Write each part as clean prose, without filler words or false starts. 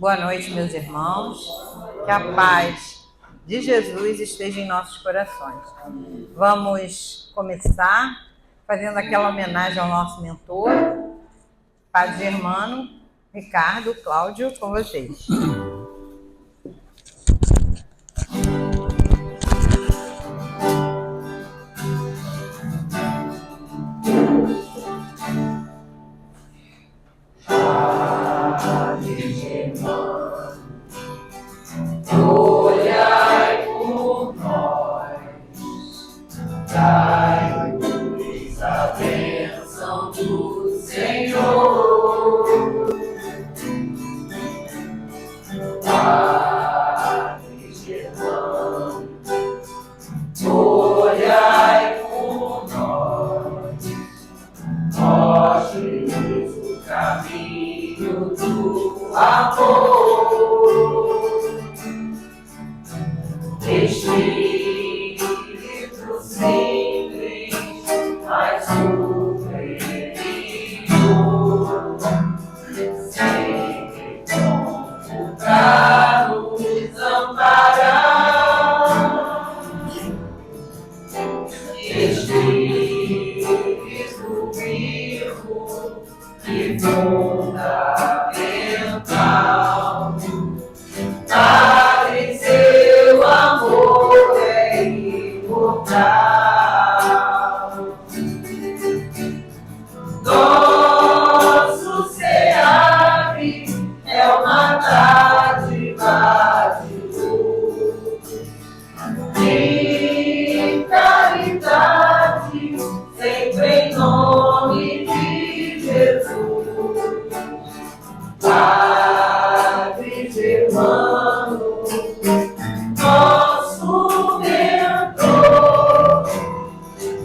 Boa noite, meus irmãos. Que a paz de Jesus esteja em nossos corações. Vamos começar fazendo aquela homenagem ao nosso mentor, Padre Germano, Ricardo, Cláudio, com vocês. Olhai por nós, dai-nos a bênção do Senhor. Padre Germano, olhai por nós, mostre-nos o caminho do amor. Espírito simples, mas superior, sempre pronto pra nos amparar. Espírito vivo e fundamental, Padre, seu amor é imortal. Nosso SEAP é uma dádiva de luz, de caridade, sempre em nome de Jesus. Padre Germano, nosso mentor,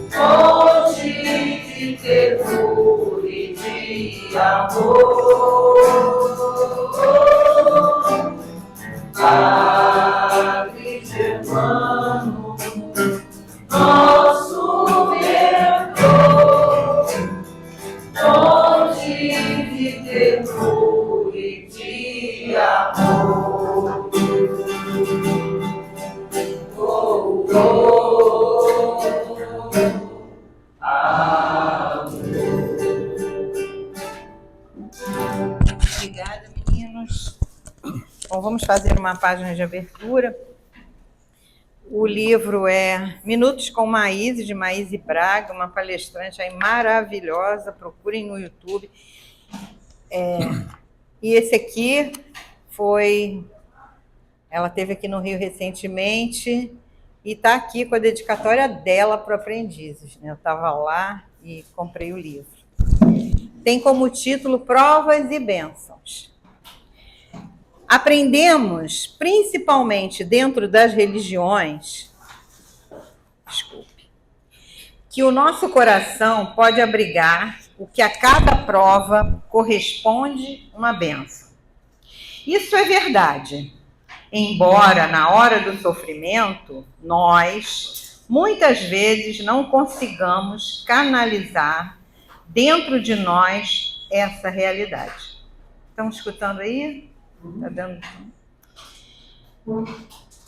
fonte de ternura e de amor. Padre Germano, nosso mentor, fonte de ternura e de amor. Obrigada, meninos. Bom, vamos fazer uma página de abertura. O livro é Minutos com Maíse, de Maíse Braga, uma palestrante aí maravilhosa, procurem no YouTube. E esse aqui ela esteve aqui no Rio recentemente e está aqui com a dedicatória dela para aprendizes, né? Eu estava lá e comprei o livro. Tem como título Provas e Bênçãos. Aprendemos, principalmente dentro das religiões, que o nosso coração pode abrigar o que a cada prova corresponde uma bênção. Isso é verdade, embora na hora do sofrimento, nós, muitas vezes, não consigamos canalizar dentro de nós essa realidade. Estão escutando aí? Tá dando...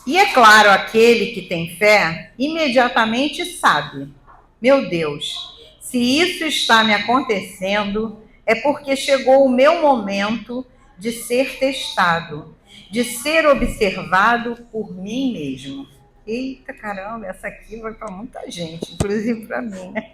E é claro, aquele que tem fé imediatamente sabe, meu Deus, se isso está me acontecendo, é porque chegou o meu momento de ser testado, de ser observado por mim mesmo. Eita caramba, essa aqui vai para muita gente, inclusive para mim, né?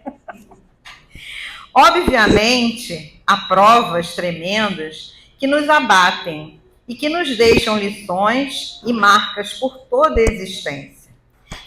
Obviamente, há provas tremendas que nos abatem e que nos deixam lições e marcas por toda a existência,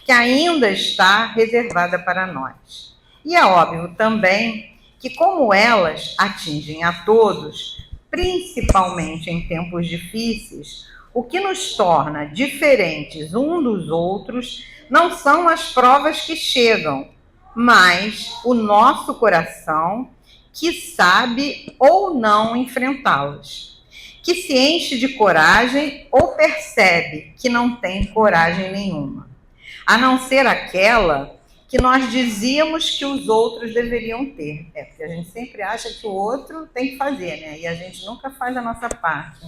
que ainda está reservada para nós. E é óbvio também que, como elas atingem a todos, principalmente em tempos difíceis, o que nos torna diferentes um dos outros não são as provas que chegam, mas o nosso coração que sabe ou não enfrentá-las, que se enche de coragem ou percebe que não tem coragem nenhuma, a não ser aquela que nós dizíamos que os outros deveriam ter. Porque a gente sempre acha que o outro tem que fazer, né? E a gente nunca faz a nossa parte.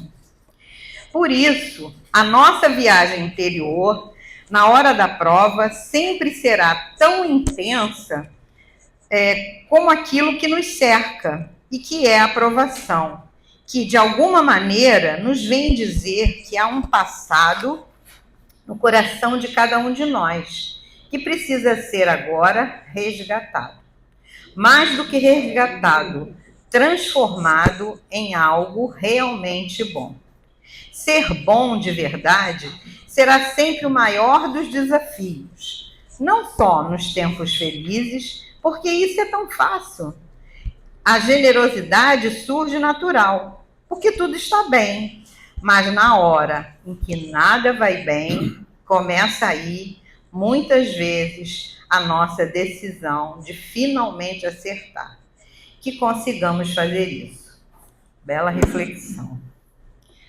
Por isso, a nossa viagem interior, na hora da prova, sempre será tão intensa como aquilo que nos cerca, e que é a provação, que de alguma maneira nos vem dizer que há um passado no coração de cada um de nós, que precisa ser agora resgatado. Mais do que resgatado, transformado em algo realmente bom. Ser bom de verdade será sempre o maior dos desafios, não só nos tempos felizes, porque isso é tão fácil. A generosidade surge natural, porque tudo está bem, mas na hora em que nada vai bem, começa aí, muitas vezes, a nossa decisão de finalmente acertar. Que consigamos fazer isso. Bela reflexão.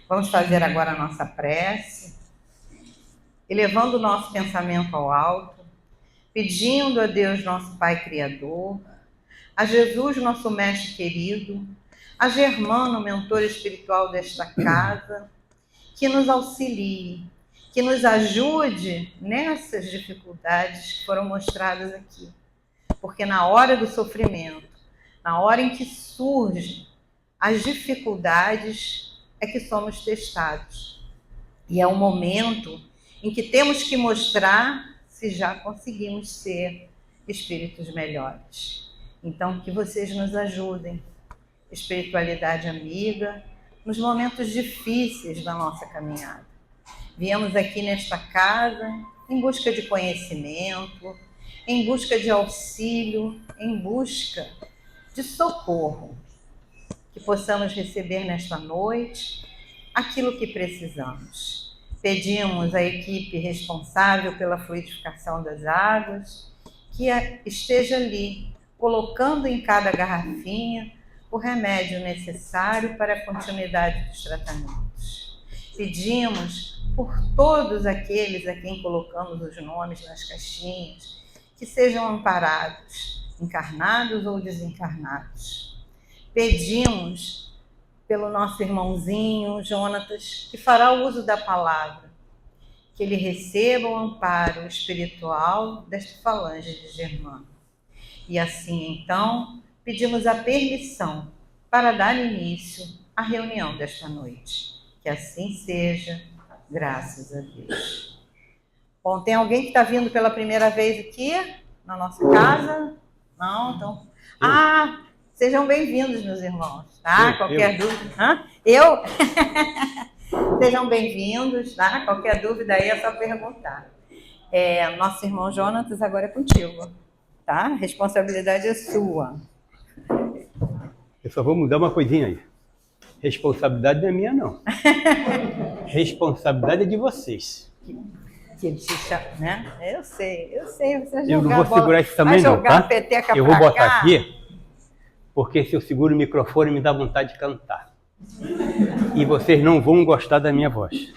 Vamos fazer agora a nossa prece, elevando o nosso pensamento ao alto, pedindo a Deus, nosso Pai Criador, a Jesus, nosso Mestre querido, a Germano, mentor espiritual desta casa, que nos auxilie, que nos ajude nessas dificuldades que foram mostradas aqui. Porque na hora do sofrimento, na hora em que surgem as dificuldades, é que somos testados. E é um momento em que temos que mostrar se já conseguimos ser espíritos melhores. Então, que vocês nos ajudem, espiritualidade amiga, nos momentos difíceis da nossa caminhada. Viemos aqui nesta casa em busca de conhecimento, em busca de auxílio, em busca de socorro. Que possamos receber nesta noite aquilo que precisamos. Pedimos à equipe responsável pela fluidificação das águas que esteja ali, colocando em cada garrafinha o remédio necessário para a continuidade dos tratamentos. Pedimos por todos aqueles a quem colocamos os nomes nas caixinhas, que sejam amparados, encarnados ou desencarnados. Pedimos pelo nosso irmãozinho Jonatas, que fará o uso da palavra, que ele receba o amparo espiritual desta falange de Germano. E assim, então, pedimos a permissão para dar início à reunião desta noite. Que assim seja, graças a Deus. Bom, tem alguém que está vindo pela primeira vez aqui na nossa casa? Não? Então... sejam bem-vindos, meus irmãos, tá? Qualquer dúvida... Eu? Sejam bem-vindos, tá? Qualquer dúvida aí é só perguntar. Nosso irmão Jonatas agora é contigo, tá? A responsabilidade é sua. Eu só vou mudar uma coisinha aí. Responsabilidade não é minha, não. Responsabilidade é de vocês. Que te chama, né? Eu sei, você vai jogar eu não vou segurar isso também não, tá? Eu vou botar aqui, porque se eu seguro o microfone me dá vontade de cantar. E vocês não vão gostar da minha voz.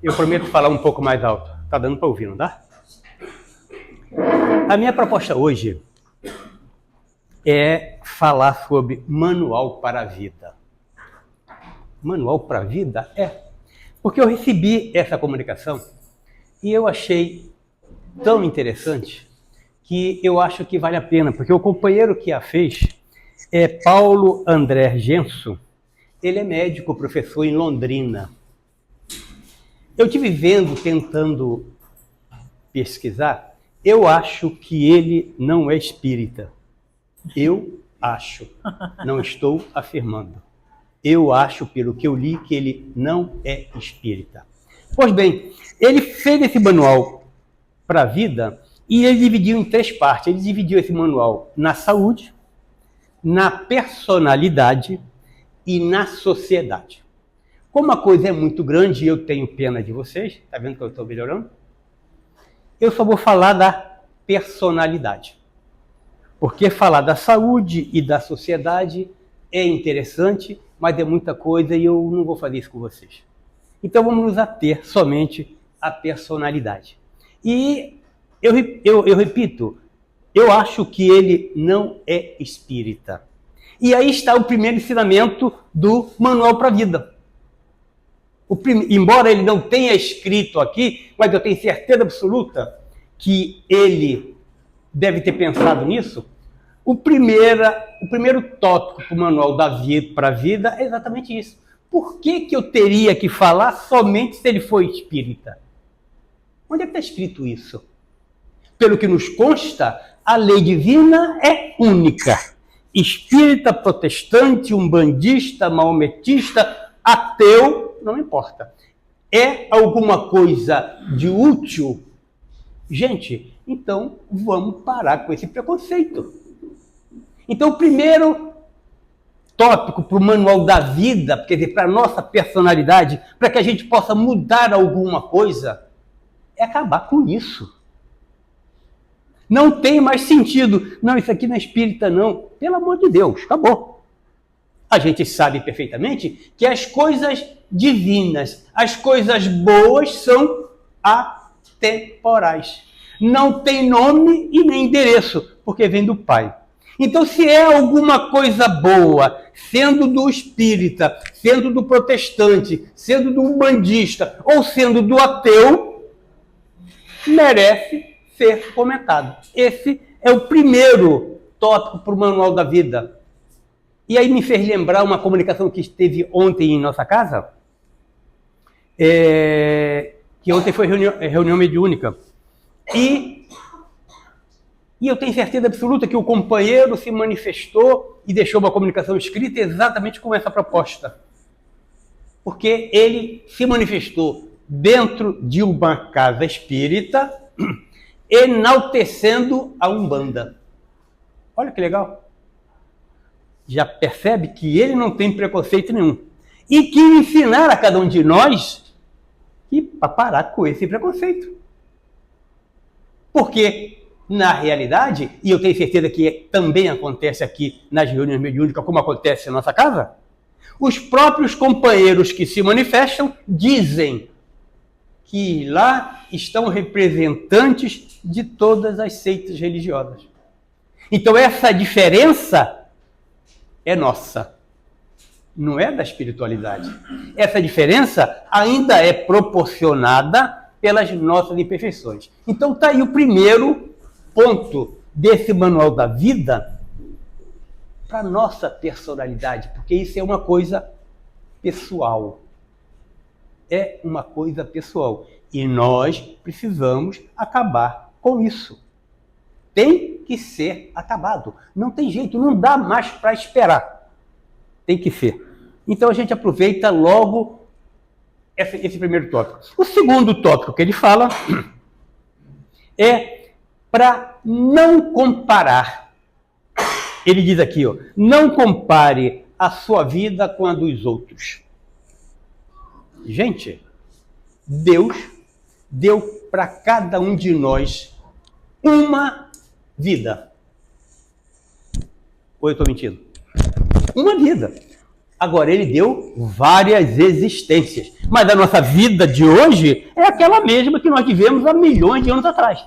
Eu prometo falar um pouco mais alto. Tá dando para ouvir, não dá? A minha proposta hoje é falar sobre manual para a vida. Manual para a vida? Porque eu recebi essa comunicação e eu achei tão interessante que eu acho que vale a pena, porque o companheiro que a fez é Paulo André Genso. Ele é médico, professor em Londrina. Eu estive tentando pesquisar, eu acho que ele não é espírita. Eu acho, não estou afirmando. Eu acho, pelo que eu li, que ele não é espírita. Pois bem, ele fez esse manual para a vida e ele dividiu em 3 partes. Ele dividiu esse manual na saúde, na personalidade e na sociedade. Como a coisa é muito grande e eu tenho pena de vocês, tá vendo que eu estou melhorando? Eu só vou falar da personalidade. Porque falar da saúde e da sociedade é interessante, mas é muita coisa e eu não vou fazer isso com vocês. Então vamos nos ater somente à personalidade. E eu repito, eu acho que ele não é espírita. E aí está o primeiro ensinamento do Manual para a Vida. Embora ele não tenha escrito aqui, mas eu tenho certeza absoluta que ele deve ter pensado nisso. O primeiro tópico para o Manual para a Vida é exatamente isso. Por que eu teria que falar somente se ele for espírita? Onde é que está escrito isso? Pelo que nos consta, a lei divina é única. Espírita, protestante, umbandista, maometista, ateu, não importa. É alguma coisa de útil? Gente, então vamos parar com esse preconceito. Então, o primeiro tópico para o Manual da Vida, quer dizer, para a nossa personalidade, para que a gente possa mudar alguma coisa, é acabar com isso. Não tem mais sentido. Não, isso aqui não é espírita, não. Pelo amor de Deus, acabou. A gente sabe perfeitamente que as coisas divinas, as coisas boas são atemporais. Não tem nome e nem endereço, porque vem do Pai. Então, se é alguma coisa boa, sendo do espírita, sendo do protestante, sendo do umbandista ou sendo do ateu, merece ser comentado. Esse é o primeiro tópico para o Manual da Vida. E aí me fez lembrar uma comunicação que esteve ontem em nossa casa, que ontem foi reunião mediúnica. E eu tenho certeza absoluta que o companheiro se manifestou e deixou uma comunicação escrita exatamente com essa proposta. Porque ele se manifestou dentro de uma casa espírita, enaltecendo a Umbanda. Olha que legal. Já percebe que ele não tem preconceito nenhum. E que ensinar a cada um de nós para parar com esse preconceito. Porque, na realidade, e eu tenho certeza que também acontece aqui nas reuniões mediúnicas, como acontece em nossa casa, os próprios companheiros que se manifestam dizem que lá estão representantes de todas as seitas religiosas. Então essa diferença é nossa, não é da espiritualidade. Essa diferença ainda é proporcionada pelas nossas imperfeições. Então está aí o primeiro ponto desse Manual da Vida para a nossa personalidade, porque isso é uma coisa pessoal. É uma coisa pessoal. E nós precisamos acabar com isso. Tem que ser acabado. Não tem jeito, não dá mais para esperar. Tem que ser. Então a gente aproveita logo esse primeiro tópico. O segundo tópico que ele fala é para não comparar. Ele diz aqui, ó, não compare a sua vida com a dos outros. Gente, Deus deu para cada um de nós uma vida. Ou eu estou mentindo? Uma vida. Agora, ele deu várias existências. Mas a nossa vida de hoje é aquela mesma que nós vivemos há milhões de anos atrás.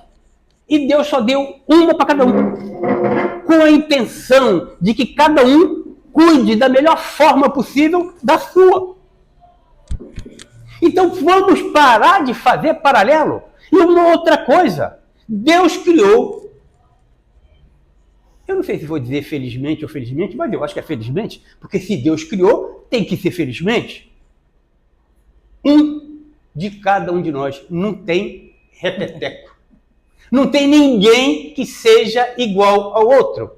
E Deus só deu uma para cada um. Com a intenção de que cada um cuide da melhor forma possível da sua. Então vamos parar de fazer paralelo. E uma outra coisa, Deus criou, eu não sei se vou dizer felizmente ou felizmente, mas eu acho que é felizmente, porque se Deus criou, tem que ser felizmente. Um de cada um de nós, não tem repeteco. Não tem ninguém que seja igual ao outro.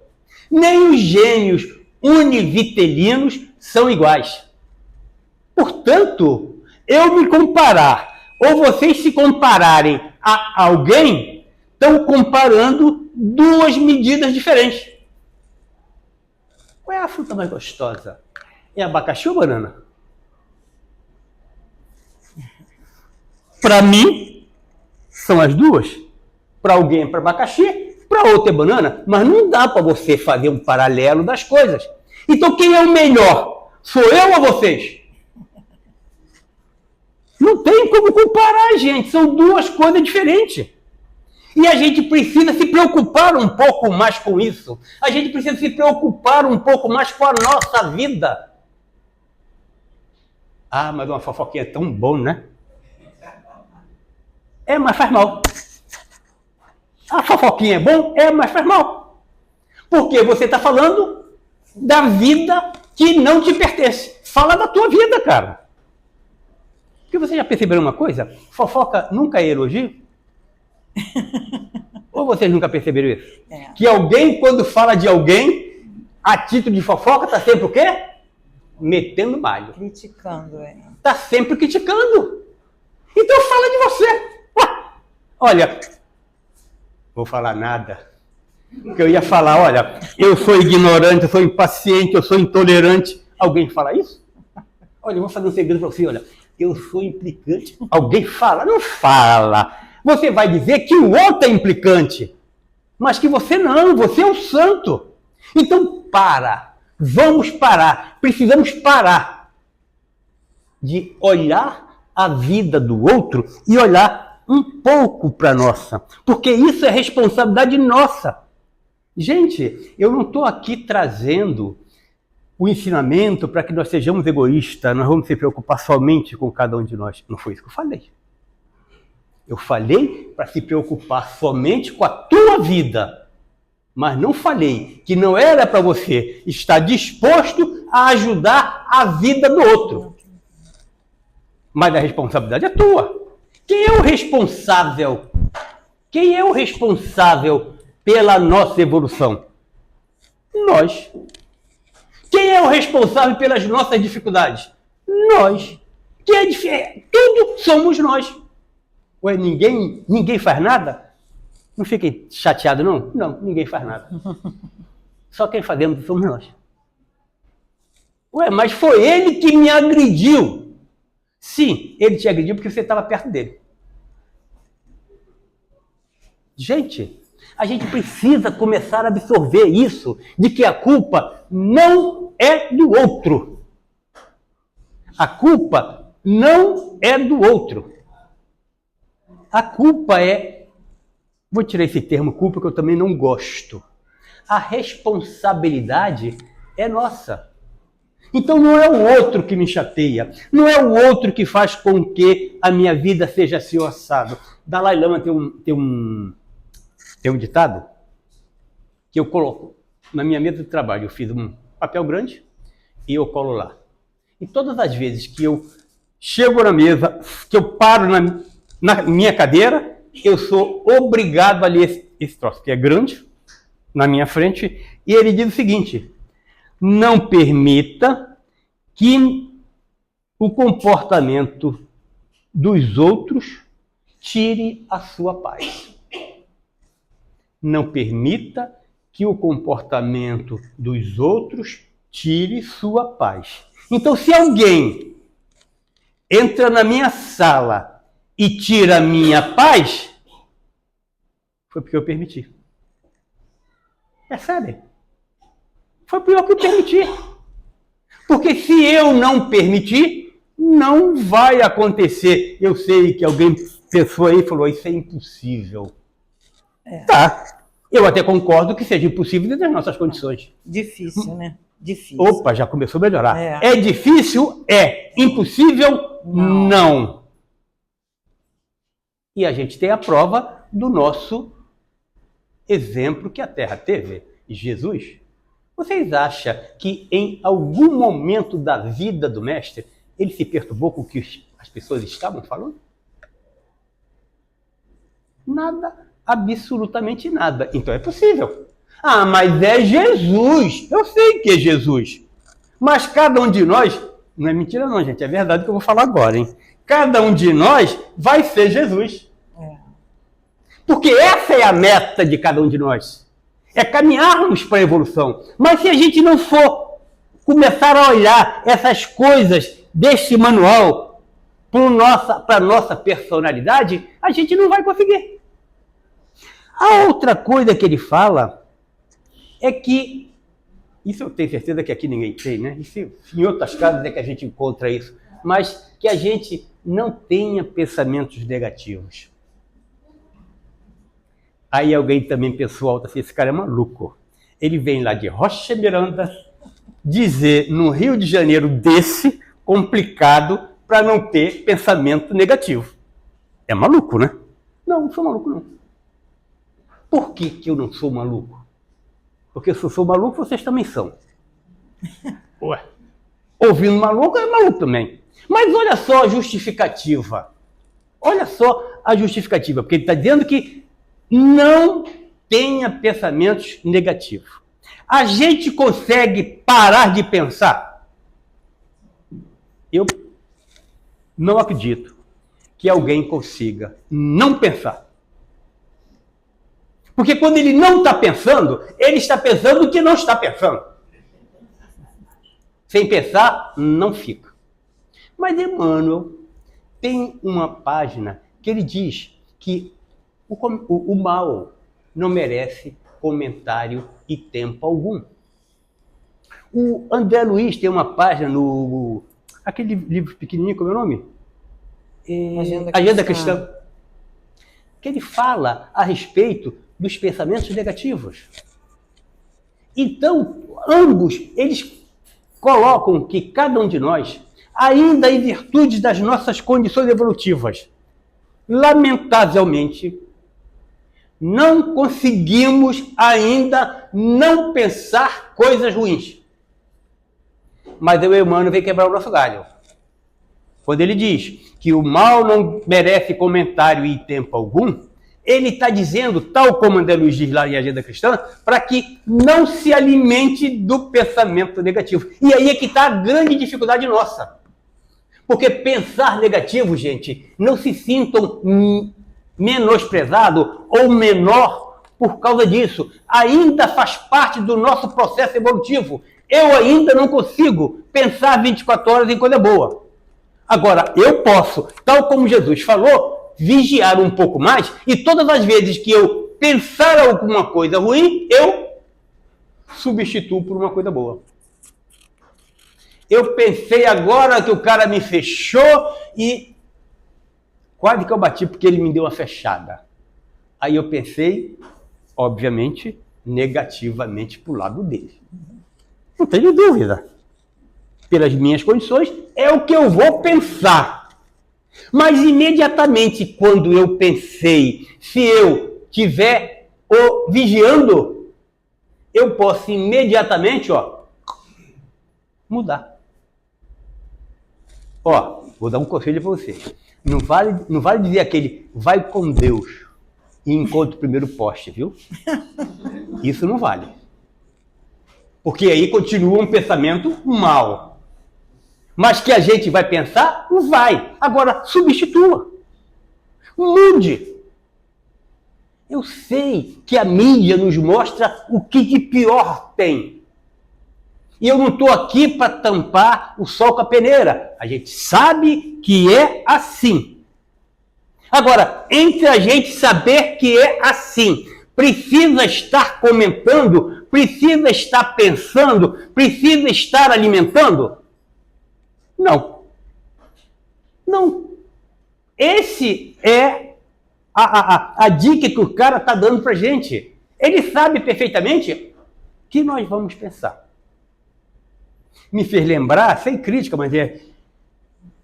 Nem os gênios univitelinos são iguais. Portanto, eu me comparar, ou vocês se compararem a alguém, estão comparando duas medidas diferentes. Qual é a fruta mais gostosa? É abacaxi ou banana? Para mim, são as duas. Para alguém é para abacaxi, para outro é banana. Mas não dá para você fazer um paralelo das coisas. Então quem é o melhor? Sou eu ou vocês? Não tem como comparar, gente. São duas coisas diferentes. E a gente precisa se preocupar um pouco mais com isso. A gente precisa se preocupar um pouco mais com a nossa vida. Ah, mas uma fofoquinha é tão bom, né? É, mas faz mal. A fofoquinha é bom? É, mas faz mal. Porque você está falando da vida que não te pertence. Fala da tua vida, cara. Porque você já percebeu uma coisa? Fofoca nunca é elogio? Ou vocês nunca perceberam isso? É. Que alguém, quando fala de alguém, a título de fofoca, está sempre o quê? Metendo malho. Criticando, Está sempre criticando. Então fala de você. Ué, olha, vou falar nada. Porque eu ia falar, olha, eu sou ignorante, eu sou impaciente, eu sou intolerante. Alguém fala isso? Olha, eu vou fazer um segredo para você, olha, eu sou implicante. Alguém fala? Não fala. Você vai dizer que o outro é implicante, mas que você não, você é um santo. Então para, vamos parar, precisamos parar de olhar a vida do outro e olhar um pouco para a nossa, porque isso é responsabilidade nossa. Gente, eu não estou aqui trazendo o ensinamento para que nós sejamos egoístas, nós vamos se preocupar somente com cada um de nós. Não foi isso que eu falei. Eu falei para se preocupar somente com a tua vida, mas não falei que não era para você estar disposto a ajudar a vida do outro. Mas a responsabilidade é tua. Quem é o responsável? Quem é o responsável pela nossa evolução? Nós. Quem é o responsável pelas nossas dificuldades? Nós. Quem é diferente? Tudo somos nós. Ué, ninguém faz nada? Não fiquem chateados, não? Não, ninguém faz nada. Só quem fazemos somos nós. Ué, mas foi ele que me agrediu. Sim, ele te agrediu porque você estava perto dele. Gente, a gente precisa começar a absorver isso, de que a culpa não é do outro. A culpa não é do outro. A culpa é... Vou tirar esse termo culpa que eu também não gosto. A responsabilidade é nossa. Então não é o outro que me chateia, não é o outro que faz com que a minha vida seja assim assado. Dalai Lama tem um ditado que eu coloco na minha mesa de trabalho. Eu fiz um papel grande e eu colo lá. E todas as vezes que eu chego na mesa, que eu paro na minha cadeira, eu sou obrigado a ler esse troço, que é grande, na minha frente, e ele diz o seguinte: não permita que o comportamento dos outros tire a sua paz. Não permita que o comportamento dos outros tire sua paz. Então, se alguém entra na minha sala e tira a minha paz, foi porque eu permiti. Percebe? Foi porque eu permiti. Porque se eu não permitir, não vai acontecer. Eu sei que alguém pensou aí e falou, isso é impossível. Tá. Eu até concordo que seja impossível dentro das nossas condições. Difícil, né? Difícil. Opa, já começou a melhorar. É difícil? É. Impossível? Não. E a gente tem a prova do nosso exemplo que a Terra teve, Jesus. Vocês acham que em algum momento da vida do Mestre ele se perturbou com o que as pessoas estavam falando? Nada. Absolutamente nada. Então é possível. Ah, mas é Jesus. Eu sei que é Jesus. Mas cada um de nós... Não é mentira não, gente. É verdade que eu vou falar agora, hein? Cada um de nós vai ser Jesus. Porque essa é a meta de cada um de nós. É caminharmos para a evolução. Mas se a gente não for começar a olhar essas coisas deste manual para a nossa personalidade, a gente não vai conseguir. A outra coisa que ele fala é que, isso eu tenho certeza que aqui ninguém tem, né? Isso, em outras casas é que a gente encontra isso, mas que a gente não tenha pensamentos negativos. Aí alguém também pensou alto assim, esse cara é maluco. Ele vem lá de Rocha Miranda dizer no Rio de Janeiro desse complicado para não ter pensamento negativo. É maluco, né? Não sou maluco não. Por que que eu não sou maluco? Porque se eu sou maluco, vocês também são. Ué. Ouvindo maluco, é maluco também. Mas olha só a justificativa. Olha só a justificativa. Porque ele está dizendo que não tenha pensamentos negativos. A gente consegue parar de pensar? Eu não acredito que alguém consiga não pensar. Porque quando ele não está pensando, ele está pensando o que não está pensando. Sem pensar, não fica. Mas Emmanuel tem uma página que ele diz que o mal não merece comentário e tempo algum. O André Luiz tem uma página no... aquele livro pequenininho, como é o nome? Agenda Cristã. Que ele fala a respeito dos pensamentos negativos. Então, ambos, eles colocam que cada um de nós, ainda em virtude das nossas condições evolutivas, lamentavelmente, não conseguimos ainda não pensar coisas ruins. Mas o Emmanuel vem quebrar o nosso galho. Quando ele diz que o mal não merece comentário e tempo algum, ele está dizendo, tal como André Luiz diz lá em Agenda Cristã, para que não se alimente do pensamento negativo. E aí é que está a grande dificuldade nossa. Porque pensar negativo, gente, não se sintam menosprezado ou menor por causa disso. Ainda faz parte do nosso processo evolutivo. Eu ainda não consigo pensar 24 horas em coisa boa. Agora, eu posso, tal como Jesus falou, vigiar um pouco mais e todas as vezes que eu pensar alguma coisa ruim, eu substituo por uma coisa boa. Eu pensei agora que o cara me fechou e quase que eu bati porque ele me deu uma fechada. Aí eu pensei, obviamente, negativamente pro lado dele. Não tenho dúvida. Pelas minhas condições, é o que eu vou pensar. Mas imediatamente quando eu pensei, se eu estiver vigiando, eu posso imediatamente, mudar. Vou dar um conselho para você. Não vale dizer aquele, vai com Deus e encontre o primeiro poste, viu? Isso não vale. Porque aí continua um pensamento mau. Mas que a gente vai pensar? Não vai. Agora, substitua. Mude. Eu sei que a mídia nos mostra o que de pior tem. E eu não estou aqui para tampar o sol com a peneira. A gente sabe que é assim. Agora, entre a gente saber que é assim, precisa estar comentando, precisa estar pensando, precisa estar alimentando? Não. Não. Esse é a dica que o cara está dando para a gente. Ele sabe perfeitamente que nós vamos pensar. Me fez lembrar, sem crítica, mas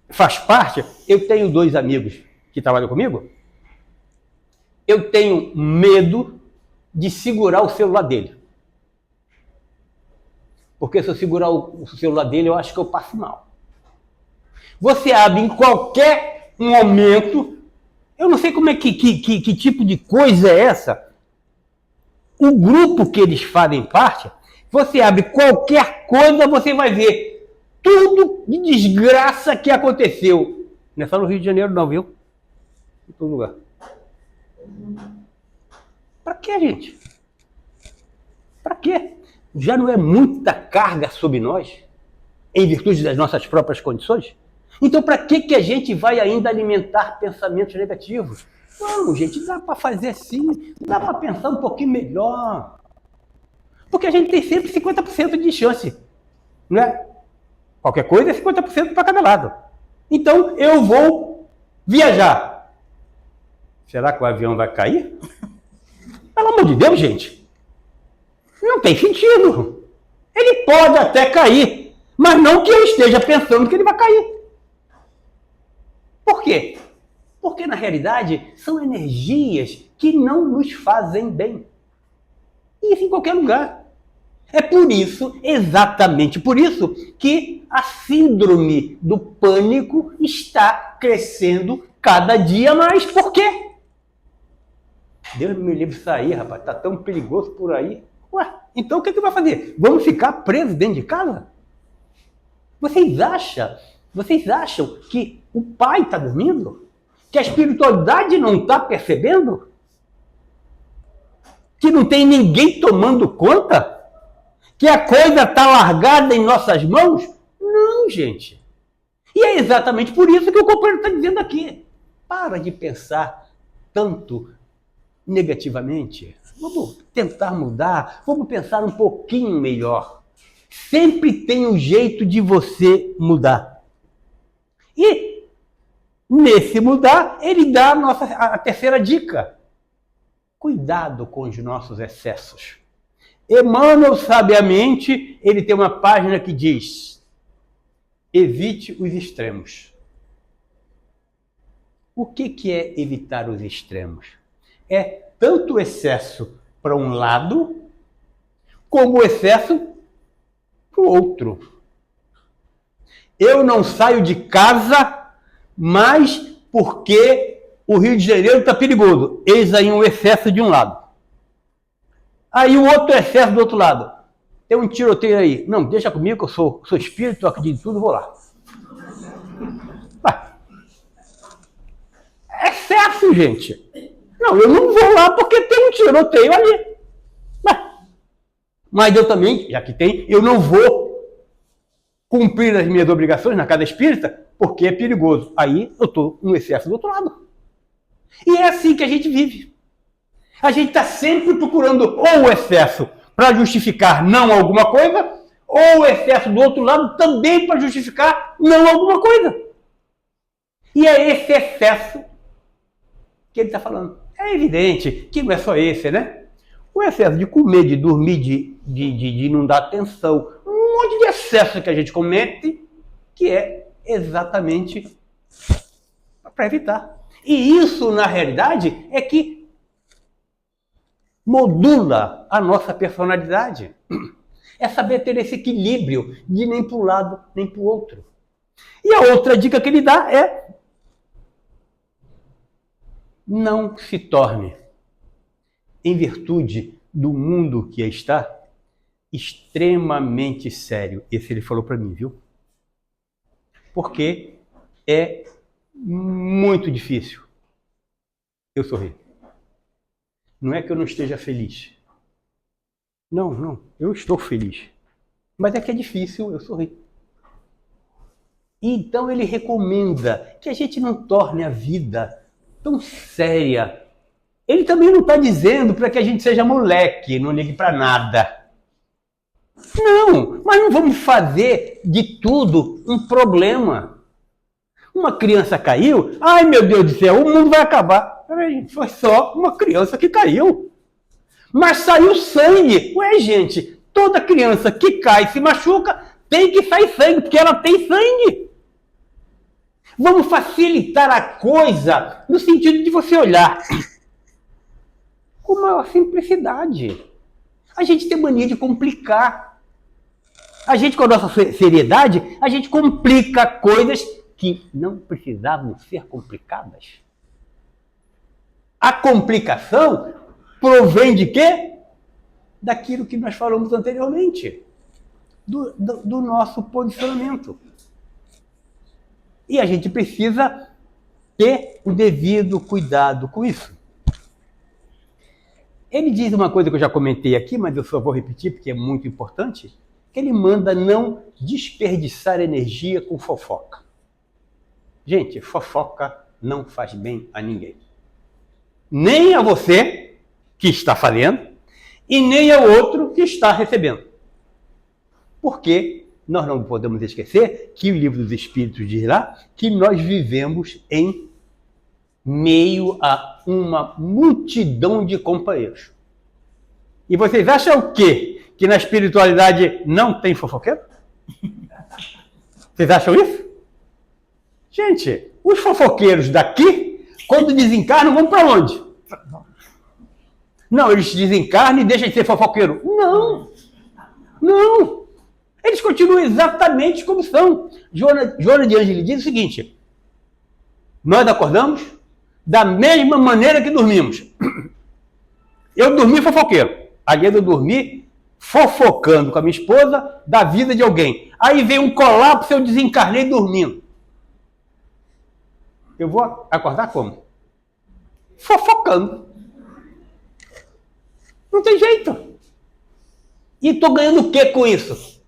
faz parte, eu tenho 2 amigos que trabalham comigo. Eu tenho medo de segurar o celular dele. Porque se eu segurar o celular dele, eu acho que eu passo mal. Você abre em qualquer momento, eu não sei como é que tipo de coisa é essa. O grupo que eles fazem parte, você abre qualquer coisa, você vai ver tudo de desgraça que aconteceu. Não é só no Rio de Janeiro não, viu? Em todo lugar. Para quê, gente? Para quê? Já não é muita carga sobre nós, em virtude das nossas próprias condições? Então, para que a gente vai ainda alimentar pensamentos negativos? Não, gente, dá para fazer assim, dá para pensar um pouquinho melhor. Porque a gente tem sempre 50% de chance, não é? Qualquer coisa é 50% para cada lado. Então, eu vou viajar. Será que o avião vai cair? Pelo amor de Deus, gente. Não tem sentido. Ele pode até cair, mas não que eu esteja pensando que ele vai cair. Por quê? Porque, na realidade, são energias que não nos fazem bem. E isso em qualquer lugar. É por isso, exatamente por isso, que a síndrome do pânico está crescendo cada dia mais. Por quê? Deus me livre de sair, rapaz. Tá tão perigoso por aí. Ué, então o que vai fazer? Vamos ficar presos dentro de casa? Vocês acham que o pai está dormindo? Que a espiritualidade não está percebendo? Que não tem ninguém tomando conta? Que a coisa está largada em nossas mãos? Não, gente. E é exatamente por isso que o companheiro está dizendo aqui. Para de pensar tanto negativamente. Vamos tentar mudar. Vamos pensar um pouquinho melhor. Sempre tem um jeito de você mudar. E nesse mudar, ele dá a terceira dica. Cuidado com os nossos excessos. Emmanuel, sabiamente, ele tem uma página que diz: evite os extremos. O que é evitar os extremos? É tanto o excesso para um lado, como o excesso para o outro. Eu não saio de casa mais porque o Rio de Janeiro está perigoso. Eis aí um excesso de um lado. Aí o outro excesso do outro lado. Tem um tiroteio aí. Não, deixa comigo que eu sou espírito, eu acredito em tudo, vou lá. Excesso, gente. Não, eu não vou lá porque tem um tiroteio ali. Mas eu também, já que tem, eu não vou cumprir as minhas obrigações na casa espírita porque é perigoso. Aí eu estou no excesso do outro lado. E é assim que a gente vive. A gente está sempre procurando ou o excesso para justificar não alguma coisa, ou o excesso do outro lado também para justificar não alguma coisa. E é esse excesso que ele está falando. É evidente que não é só esse, né? O excesso de comer, de dormir, de não dar atenção, um monte de excesso que a gente comete, que é exatamente para evitar. E isso, na realidade, é que modula a nossa personalidade. É saber ter esse equilíbrio de nem para um lado, nem para o outro. E a outra dica que ele dá é: não se torne, em virtude do mundo que está, extremamente sério. Esse ele falou para mim, viu? Porque é muito difícil eu sorrir. Não é que eu não esteja feliz. Não, eu estou feliz. Mas é que é difícil eu sorrir. Então ele recomenda que a gente não torne a vida tão séria. Ele também não está dizendo para que a gente seja moleque, não ligue para nada. Não, mas não vamos fazer de tudo um problema. Uma criança caiu, ai meu Deus do céu, o mundo vai acabar. Peraí, foi só uma criança que caiu. Mas saiu sangue. Ué, gente, toda criança que cai e se machuca tem que sair sangue, porque ela tem sangue. Vamos facilitar a coisa no sentido de você olhar com maior simplicidade. A gente tem mania de complicar. A gente, com a nossa seriedade, a gente complica coisas que não precisavam ser complicadas. A complicação provém de quê? Daquilo que nós falamos anteriormente. Do nosso posicionamento. E a gente precisa ter o devido cuidado com isso. Ele diz uma coisa que eu já comentei aqui, mas eu só vou repetir porque é muito importante, que ele manda não desperdiçar energia com fofoca. Gente, fofoca não faz bem a ninguém. Nem a você, que está fazendo, e nem ao outro que está recebendo. Porque nós não podemos esquecer que o Livro dos Espíritos diz lá que nós vivemos em meio a uma multidão de companheiros. E vocês acham o quê? Que na espiritualidade não tem fofoqueiro? Vocês acham isso? Gente, os fofoqueiros daqui, quando desencarnam, vão para onde? Não, eles desencarnam e deixam de ser fofoqueiro. Não! Não! Eles continuam exatamente como são. Joana de Ângeles diz o seguinte: nós acordamos da mesma maneira que dormimos. Eu dormi fofoqueiro. Aliás, eu dormi fofocando com a minha esposa da vida de alguém. Aí veio um colapso, eu desencarnei dormindo. Eu vou acordar como? Fofocando. Não tem jeito. E estou ganhando o que com isso?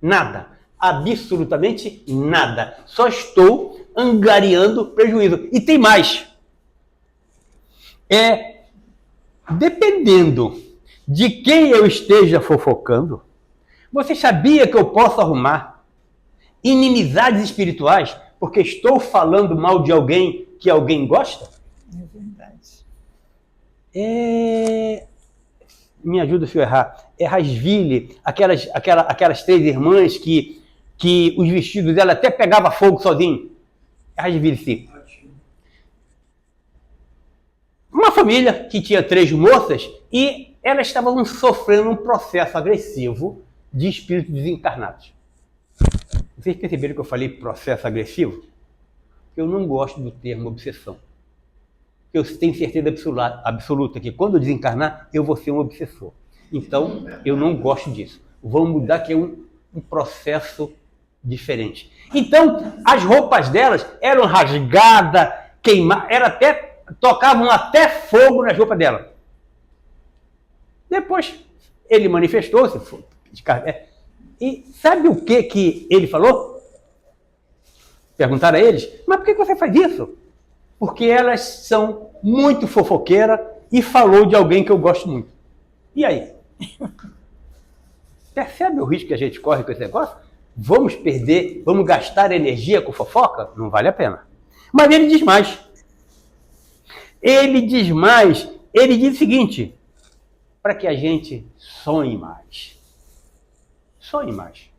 Nada. Absolutamente nada. Só estou angariando prejuízo. E tem mais. Dependendo de quem eu esteja fofocando, você sabia que eu posso arrumar inimizades espirituais porque estou falando mal de alguém que alguém gosta? É verdade. Me ajuda se eu errar. É Rasville, aquelas três irmãs que os vestidos dela até pegava fogo sozinho. É Rasville, sim. Uma família que tinha 3 moças e elas estavam sofrendo um processo agressivo de espíritos desencarnados. Vocês perceberam que eu falei processo agressivo? Eu não gosto do termo obsessão. Eu tenho certeza absoluta que quando eu desencarnar, eu vou ser um obsessor. Então, eu não gosto disso. Vamos mudar, que é um processo diferente. Então, as roupas delas eram rasgadas, queimadas, tocavam até fogo nas roupas dela. Depois, ele manifestou-se. E sabe o que ele falou? Perguntaram a eles: mas por que você faz isso? Porque elas são muito fofoqueiras e falou de alguém que eu gosto muito. E aí? Percebe o risco que a gente corre com esse negócio? Vamos perder, vamos gastar energia com fofoca? Não vale a pena. Mas ele diz mais. Ele diz o seguinte: para que a gente sonhe mais. Sonhe mais.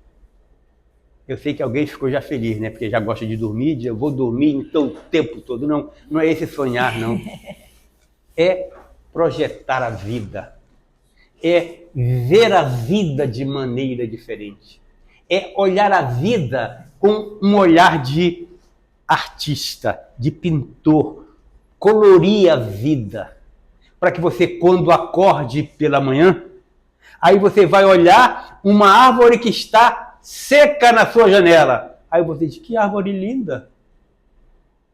Eu sei que alguém ficou já feliz, né? Porque já gosta de dormir, eu vou dormir então o tempo todo. Não, não é esse sonhar, não. É projetar a vida. É ver a vida de maneira diferente. É olhar a vida com um olhar de artista, de pintor. Colorir a vida. Para que você, quando acorde pela manhã, aí você vai olhar uma árvore que está seca na sua janela. Aí você diz: que árvore linda.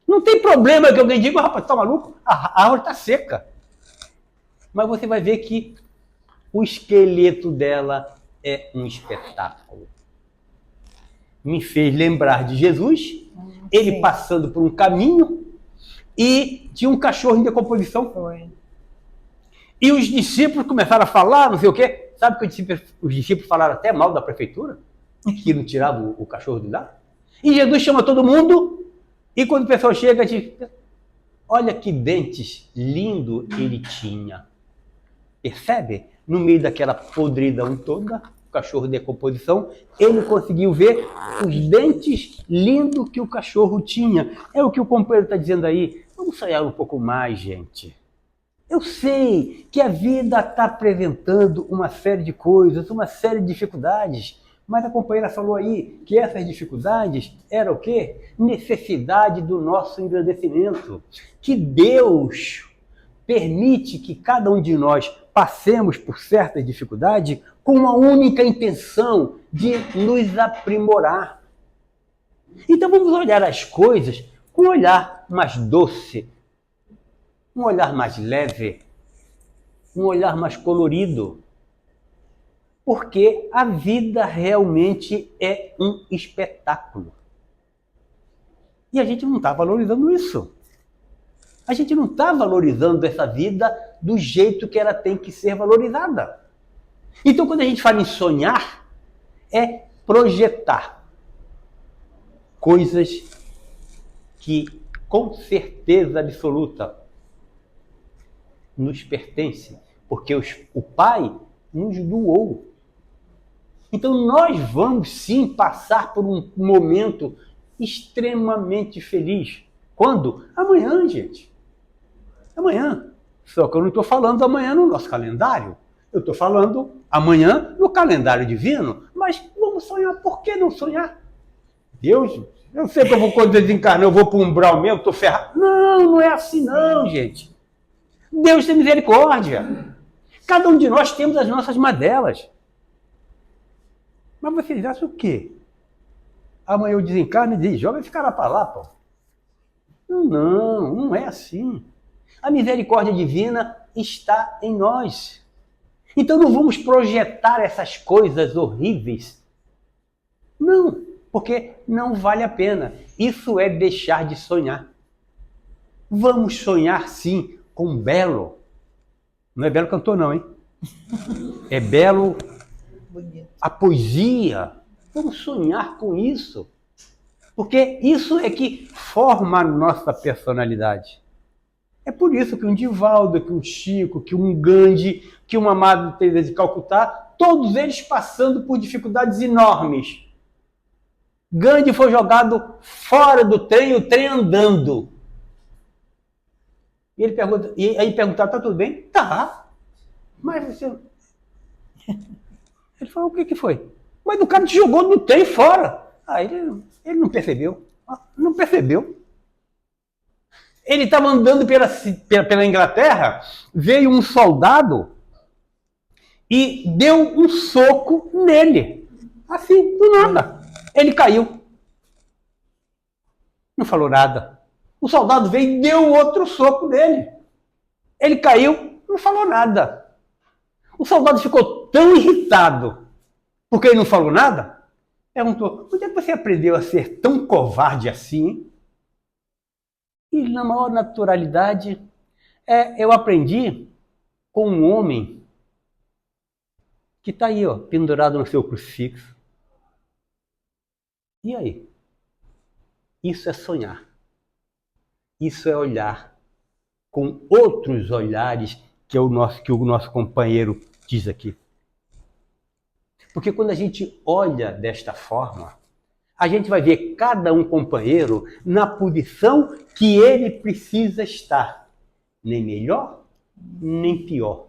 Não tem problema que alguém diga: rapaz, tá maluco? A árvore está seca. Mas você vai ver que o esqueleto dela é um espetáculo. Me fez lembrar de Jesus, ele passando por um caminho e tinha um cachorro em decomposição. Foi. E os discípulos começaram a falar, não sei o quê. Sabe que os discípulos falaram até mal da prefeitura? Que não tirava o cachorro de lá? E Jesus chama todo mundo, e quando o pessoal chega, diz: olha que dentes lindo ele tinha. Percebe? No meio daquela podridão toda, o cachorro de decomposição, ele conseguiu ver os dentes lindos que o cachorro tinha. É o que o companheiro está dizendo aí. Vamos sonhar um pouco mais, gente. Eu sei que a vida está apresentando uma série de coisas, uma série de dificuldades, mas a companheira falou aí que essas dificuldades eram o quê? Necessidade do nosso engrandecimento. Que Deus permite que cada um de nós passemos por certas dificuldades com uma única intenção de nos aprimorar. Então vamos olhar as coisas com um olhar mais doce, um olhar mais leve, um olhar mais colorido. Porque a vida realmente é um espetáculo. E a gente não está valorizando isso. A gente não está valorizando essa vida do jeito que ela tem que ser valorizada. Então, quando a gente fala em sonhar, é projetar coisas que, com certeza absoluta, nos pertencem, porque o Pai nos doou. Então nós vamos sim passar por um momento extremamente feliz. Quando? Amanhã, gente. Amanhã. Só que eu não estou falando amanhã no nosso calendário. Eu estou falando amanhã no calendário divino. Mas vamos sonhar. Por que não sonhar? Deus, eu sei que eu vou, quando desencarnar, eu vou para um umbral mesmo, estou ferrado. Não, não é assim não, gente. Deus tem misericórdia. Cada um de nós temos as nossas madelas. Mas vocês acham o quê? Amanhã eu desencarno e diz, joga esse cara para lá, pô. Não, não é assim. A misericórdia divina está em nós. Então não vamos projetar essas coisas horríveis. Não, porque não vale a pena. Isso é deixar de sonhar. Vamos sonhar sim com Belo. Não é Belo cantor não, hein? É Belo a poesia. Vamos sonhar com isso. Porque isso é que forma a nossa personalidade. É por isso que um Divaldo, que um Chico, que um Gandhi, que uma Madre Teresa de Calcutá, todos eles passando por dificuldades enormes. Gandhi foi jogado fora do trem, o trem andando. E ele pergunta, e aí perguntaram, tá tudo bem? Tá. Mas você... Ele falou, o que foi? Mas o cara te jogou do trem fora. Ah, ele não percebeu. Não percebeu. Ele estava andando pela Inglaterra, veio um soldado e deu um soco nele. Assim, do nada. Ele caiu. Não falou nada. O soldado veio e deu outro soco nele. Ele caiu, não falou nada. O soldado ficou tão irritado porque ele não falou nada, perguntou, onde é que você aprendeu a ser tão covarde assim? E na maior naturalidade, eu aprendi com um homem que está aí, ó, pendurado no seu crucifixo. E aí? Isso é sonhar. Isso é olhar com outros olhares que o nosso companheiro diz aqui. Porque quando a gente olha desta forma, a gente vai ver cada um companheiro na posição que ele precisa estar. Nem melhor, nem pior.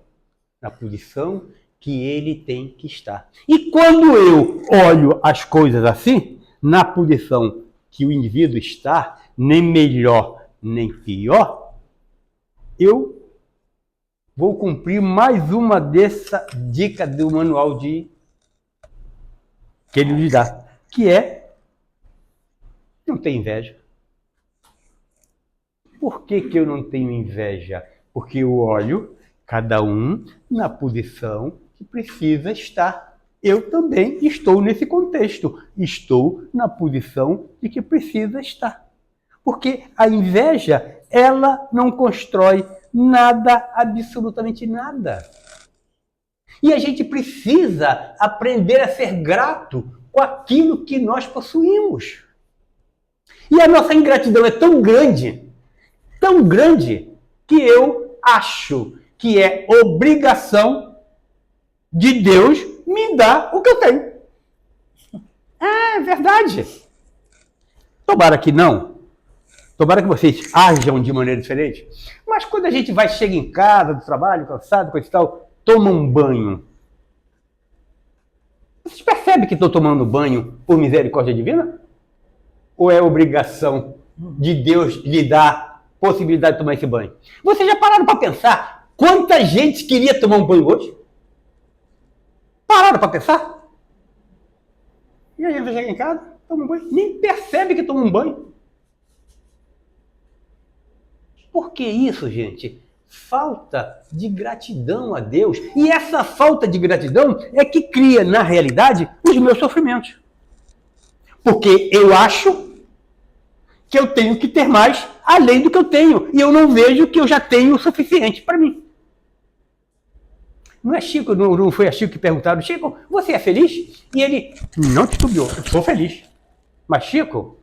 Na posição que ele tem que estar. E quando eu olho as coisas assim, na posição que o indivíduo está, nem melhor, nem pior, eu vou cumprir mais uma dessa dica do manual que ele nos dá, que é não ter inveja. Por que eu não tenho inveja? Porque eu olho cada um na posição que precisa estar. Eu também estou nesse contexto. Estou na posição de que precisa estar. Porque a inveja, ela não constrói nada, absolutamente nada. E a gente precisa aprender a ser grato com aquilo que nós possuímos. E a nossa ingratidão é tão grande, que eu acho que é obrigação de Deus me dar o que eu tenho. É verdade. Tomara que não. Tomara que vocês ajam de maneira diferente. Mas quando a gente chega em casa, do trabalho, cansado, coisa e tal, toma um banho. Vocês percebem que estou tomando banho por misericórdia divina? Ou é obrigação de Deus lhe dar possibilidade de tomar esse banho? Vocês já pararam para pensar quanta gente queria tomar um banho hoje? Pararam para pensar? E a gente chega em casa, toma um banho, nem percebe que toma um banho. Por que isso, gente? Falta de gratidão a Deus. E essa falta de gratidão é que cria, na realidade, os meus sofrimentos. Porque eu acho que eu tenho que ter mais além do que eu tenho. E eu não vejo que eu já tenho o suficiente para mim. Não é Chico, não foi a Chico que perguntaram, Chico, você é feliz? E ele, não titubeou, eu sou feliz. Mas Chico,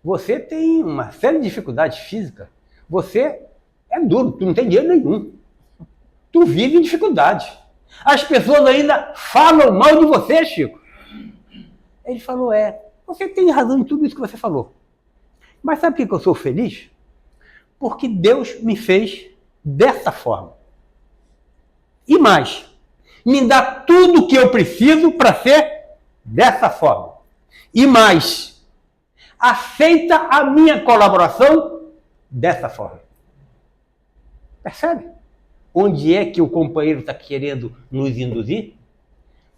você tem uma série de dificuldades físicas. Você é duro, tu não tem dinheiro nenhum. Tu vive em dificuldade. As pessoas ainda falam mal de você, Chico. Ele falou, você tem razão em tudo isso que você falou. Mas sabe por que eu sou feliz? Porque Deus me fez dessa forma. E mais, me dá tudo o que eu preciso para ser dessa forma. E mais, aceita a minha colaboração dessa forma. Percebe? Onde é que o companheiro está querendo nos induzir?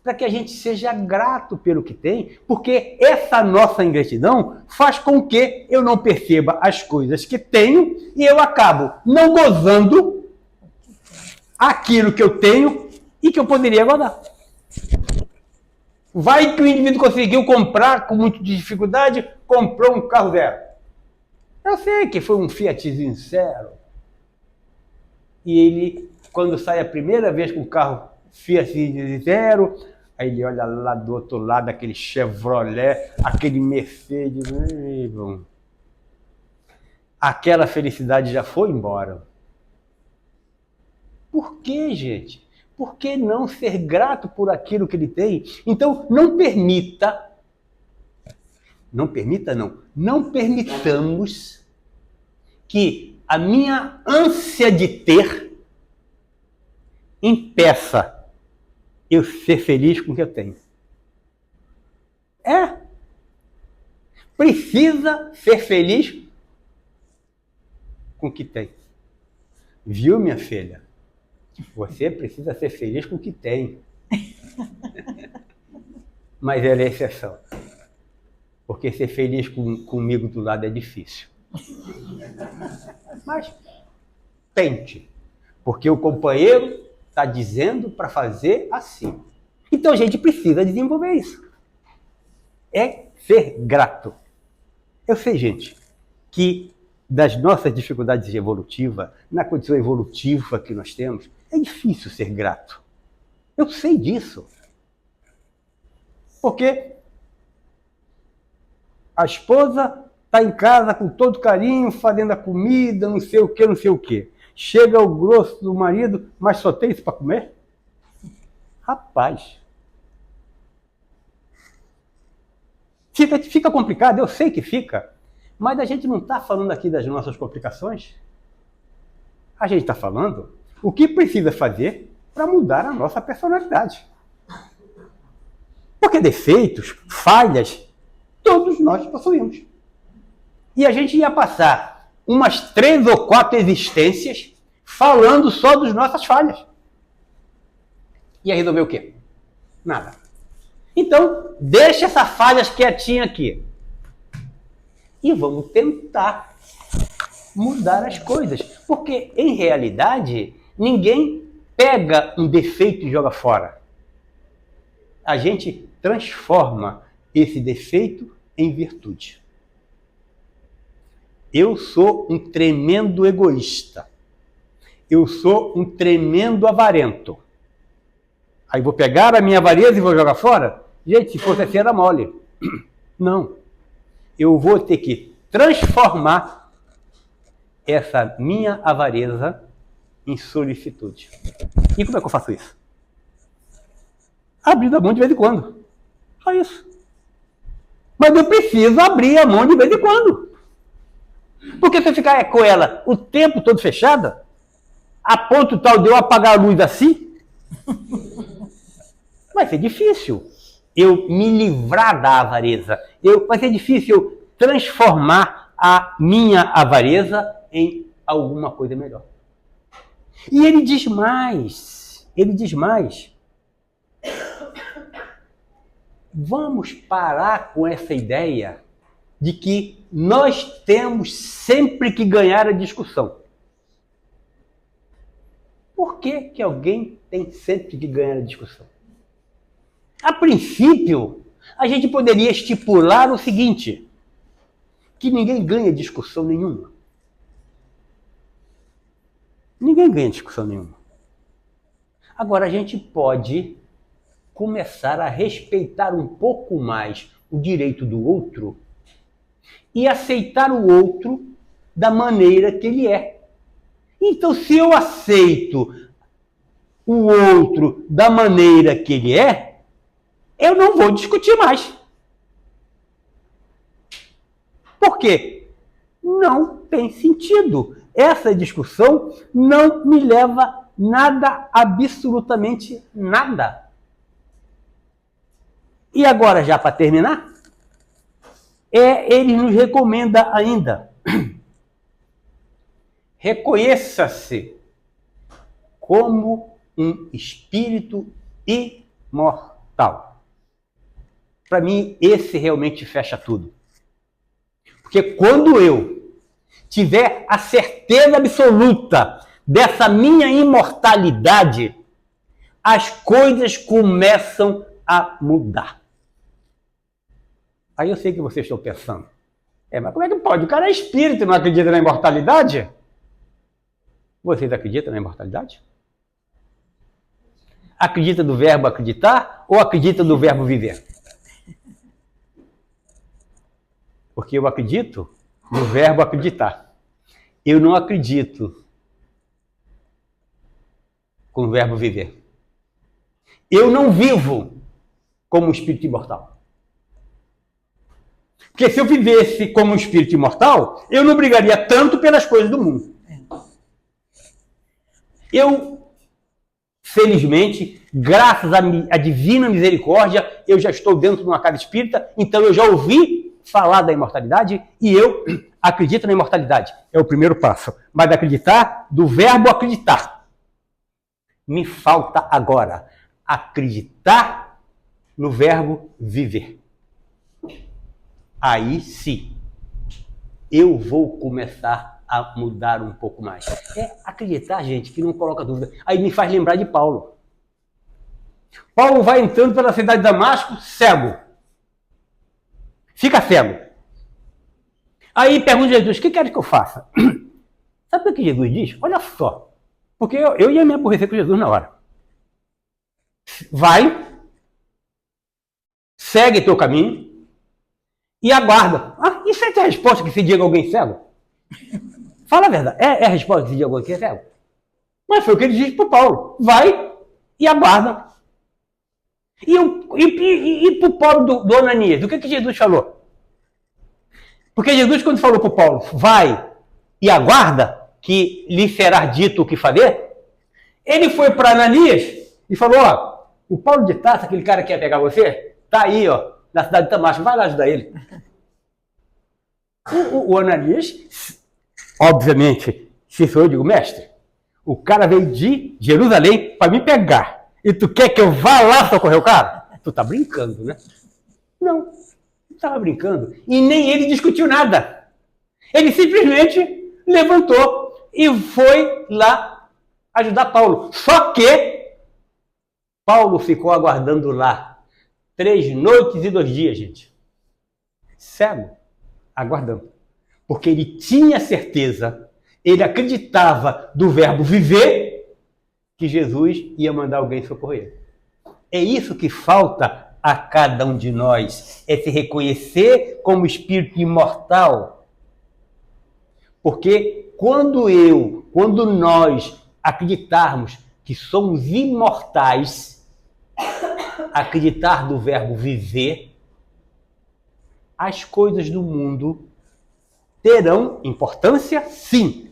Para que a gente seja grato pelo que tem, porque essa nossa ingratidão faz com que eu não perceba as coisas que tenho e eu acabo não gozando aquilo que eu tenho e que eu poderia gozar. Vai que o indivíduo conseguiu comprar com muita dificuldade, comprou um carro zero. Eu sei que foi um Fiatzinho zero. E ele, quando sai a primeira vez com o carro Fiatzinho zero, aí ele olha lá do outro lado, aquele Chevrolet, aquele Mercedes. Aquela felicidade já foi embora. Por quê, gente? Por que não ser grato por aquilo que ele tem? Então, não permitamos que a minha ânsia de ter impeça eu ser feliz com o que eu tenho. Precisa ser feliz com o que tem. Viu, minha filha? Você precisa ser feliz com o que tem. Mas ela é exceção. Porque ser feliz comigo do lado é difícil. Mas tente. Porque o companheiro está dizendo para fazer assim. Então a gente precisa desenvolver isso. É ser grato. Eu sei, gente, que das nossas dificuldades evolutivas, na condição evolutiva que nós temos, é difícil ser grato. Eu sei disso. Porque a esposa está em casa com todo carinho, fazendo a comida, não sei o que, não sei o que. Chega o grosso do marido, mas só tem isso para comer? Rapaz. Fica complicado, eu sei que fica. Mas a gente não está falando aqui das nossas complicações. A gente está falando o que precisa fazer para mudar a nossa personalidade. Porque defeitos, falhas, todos nós possuímos. E a gente ia passar umas 3 ou 4 existências falando só das nossas falhas. Ia resolver o quê? Nada. Então, deixa essas falhas quietinhas aqui. E vamos tentar mudar as coisas. Porque, em realidade, ninguém pega um defeito e joga fora. A gente transforma esse defeito em virtude. Eu sou um tremendo egoísta. Eu sou um tremendo avarento. Aí vou pegar a minha avareza e vou jogar fora? Gente, se fosse assim era mole. Não. Eu vou ter que transformar essa minha avareza em solicitude. E como é que eu faço isso? Abrindo a mão de vez em quando. Só isso. Mas eu preciso abrir a mão de vez em quando. Porque se eu ficar com ela o tempo todo fechada, a ponto tal de eu apagar a luz assim, vai ser difícil eu me livrar da avareza. Vai ser difícil eu transformar a minha avareza em alguma coisa melhor. E ele diz mais. Vamos parar com essa ideia de que nós temos sempre que ganhar a discussão. Por que alguém tem sempre que ganhar a discussão? A princípio, a gente poderia estipular o seguinte, que ninguém ganha discussão nenhuma. Ninguém ganha discussão nenhuma. Agora, a gente pode começar a respeitar um pouco mais o direito do outro e aceitar o outro da maneira que ele é. Então, se eu aceito o outro da maneira que ele é, eu não vou discutir mais. Por quê? Não tem sentido. Essa discussão não me leva nada, absolutamente nada. E agora, já para terminar, ele nos recomenda ainda: reconheça-se como um espírito imortal. Para mim, esse realmente fecha tudo. Porque quando eu tiver a certeza absoluta dessa minha imortalidade, as coisas começam a mudar. Aí eu sei que vocês estão pensando, mas como é que pode? O cara é espírito e não acredita na imortalidade? Vocês acreditam na imortalidade? Acredita do verbo acreditar ou acredita do verbo viver? Porque eu acredito no verbo acreditar. Eu não acredito com o verbo viver. Eu não vivo como um espírito imortal. Porque se eu vivesse como um espírito imortal, eu não brigaria tanto pelas coisas do mundo. Eu, felizmente, graças à divina misericórdia, eu já estou dentro de uma casa espírita, então eu já ouvi falar da imortalidade e eu acredito na imortalidade. É o primeiro passo. Mas acreditar do verbo acreditar. Me falta agora acreditar no verbo viver. Aí sim, eu vou começar a mudar um pouco mais. Acreditar, gente, que não coloca dúvida. Aí me faz lembrar de Paulo. Paulo vai entrando pela cidade de Damasco, cego. Fica cego. Aí pergunta a Jesus: o que quer que eu faça? Sabe o que Jesus diz? Olha só. Porque eu ia me aborrecer com Jesus na hora. Vai, segue teu caminho e aguarda. Isso é a resposta que se diga a alguém cego? Fala a verdade. É a resposta que se diga a alguém que é cego? Mas foi o que ele disse para o Paulo. Vai e aguarda. E para o Paulo do Ananias, o que Jesus falou? Porque Jesus, quando falou para o Paulo, vai e aguarda, que lhe será dito o que fazer, ele foi para Ananias e falou: o Paulo de Tarso, aquele cara que ia pegar você, tá aí, na cidade de Damasco, vai lá ajudar ele. O Ananias, obviamente, se sou eu, digo: mestre, o cara veio de Jerusalém para me pegar. E tu quer que eu vá lá socorrer o cara? Tu tá brincando, né? Não estava brincando. E nem ele discutiu nada. Ele simplesmente levantou e foi lá ajudar Paulo. Só que Paulo ficou aguardando lá 3 noites e 2 dias, gente. Cego, aguardando. Porque ele tinha certeza, ele acreditava do verbo viver, que Jesus ia mandar alguém socorrer. É isso que falta a cada um de nós, é se reconhecer como espírito imortal. Porque quando nós acreditarmos que somos imortais, acreditar do verbo viver, as coisas do mundo terão importância, sim,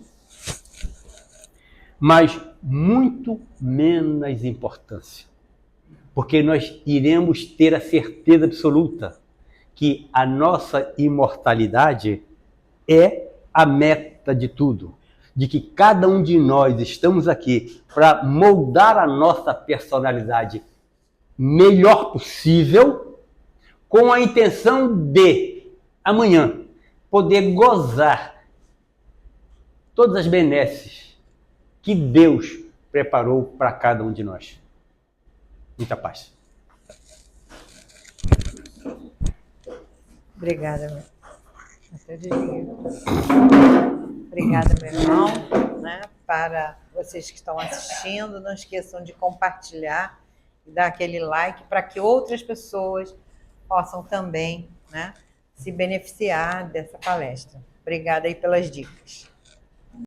mas muito menos importância. Porque nós iremos ter a certeza absoluta que a nossa imortalidade é a meta de tudo. De que cada um de nós estamos aqui para moldar a nossa personalidade melhor possível, com a intenção de, amanhã, poder gozar todas as benesses que Deus preparou para cada um de nós. Muita paz. Obrigada, meu. Até desliguei. Obrigada, meu irmão. Para vocês que estão assistindo, não esqueçam de compartilhar e dar aquele like para que outras pessoas possam também, se beneficiar dessa palestra. Obrigada aí pelas dicas.